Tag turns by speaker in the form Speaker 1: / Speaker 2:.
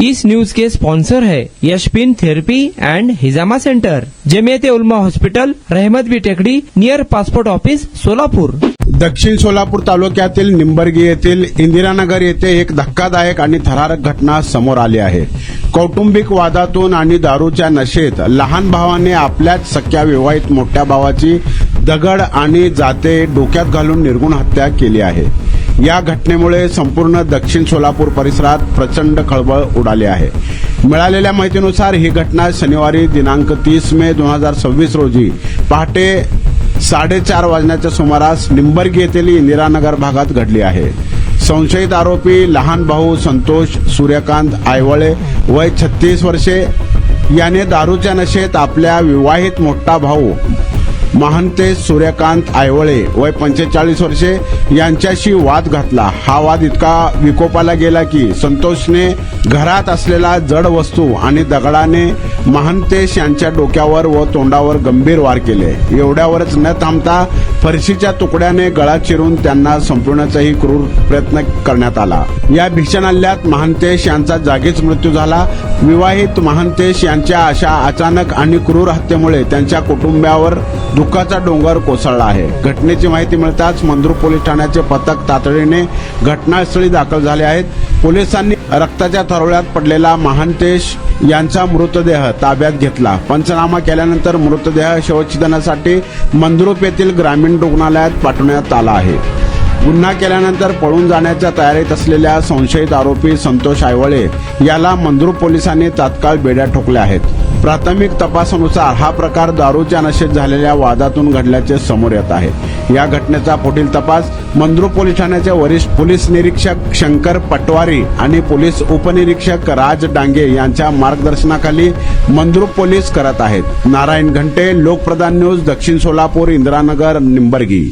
Speaker 1: इस news के sponsor है यशपिन therapy end हिजामा centre, Jamiat उलमा hospital, रहमतबी टेकडी, नियर पासपोर्ट ऑफिस, सोलापूर।
Speaker 2: दक्षिण सोलापूर तालुक्यातील निंबर्गी येथील इंदिरानगर येथे एक धक्कादायक आणि थरारक घटना समोर आली आहे। कौटुंबिक वादातून आणि दारूच्या नशेत लहान भावाने आपल्याच सख्या विवाहित मोठ्या भावाची दगड आणि जाते डोक्यात घालून निर्गुण हत्या केली आहे। या घटनेमुळे संपूर्ण दक्षिण सोलापूर परिसरात प्रचंड खळबळ उडाली आहे। मिळालेल्या माहितीनुसार ही घटना शनिवारी दिनांक 30 मे 2026 रोजी पहाटे 4:30 वाजण्याच्या सुमारास निंबर्गी येथील इंदिरानगर भागात घडली आहे। संशयित आरोपी लहान भाऊ संतोष सूर्यकांत आयवळे वय 36 वर्षे याने दारूच्या नशेत आपल्या विवाहित मोठा भाऊ महंतेश सूर्यकांत आयवळे वय 45 वर्षे यांच्याशी वाद घातला। हा वाद इतका विकोपाला गेला की संतोषने घरात असलेला जड वस्तू आणि दगडाने महंतेश यांच्या डोक्यावर व तोंडावर गंभीर वार केले। एवढ्यावरच न थांबता फरशीच्या तुकड्याने गळा चिरून त्यांना संपवण्याचाही क्रूर प्रयत्न करण्यात आला। या भीषण हल्ल्यात महंतेश यांचा जागीच मृत्यू झाला। विवाहित महंतेश यांच्या अशा अचानक आणि क्रूर हत्येमुळे त्यांच्या कुटुंबावर दुःखाचा डोंगर कोसळला आहे। घटनेची माहिती मिळताच मंद्रुप पोलीस ठाण्याचे पथक तातडीने घटनास्थळी दाखल झाले आहेत। पोलिसांनी रक्ताच्या थरोळ्यात पडलेला महंतेश यांचा मृतदेह ताब्यात घेतला। पंचनामा केल्यानंतर मृतदेह शवछेदनासाठी मंद्रुप येथील ग्रामीण रुग्णालयात पाठवण्यात आला आहे। गुन्हा केल्यानंतर पळून जाण्याच्या तयारीत असलेल्या संशयित आरोपी संतोष आयवळे याला मंद्रुप पोलिसांनी तात्काळ बेड्या ठोकल्या आहेत। प्राथमिक तपासानुसार हा प्रकार दारूच्या नशेत झालेल्या वादातून घडल्याचे समोर येत आहे। या घटनेचा पुढील तपास मंद्रुप पोलीस ठाण्याचे वरिष्ठ पोलीस निरीक्षक शंकर पटवारी आणि पोलीस उपनिरीक्षक राज डांगे यांच्या मार्गदर्शनाखाली मंद्रुप पोलीस करत आहेत। नारायण घंटे, लोकप्रधान न्यूज, दक्षिण सोलापूर, इंदिरानगर, निंबर्गी।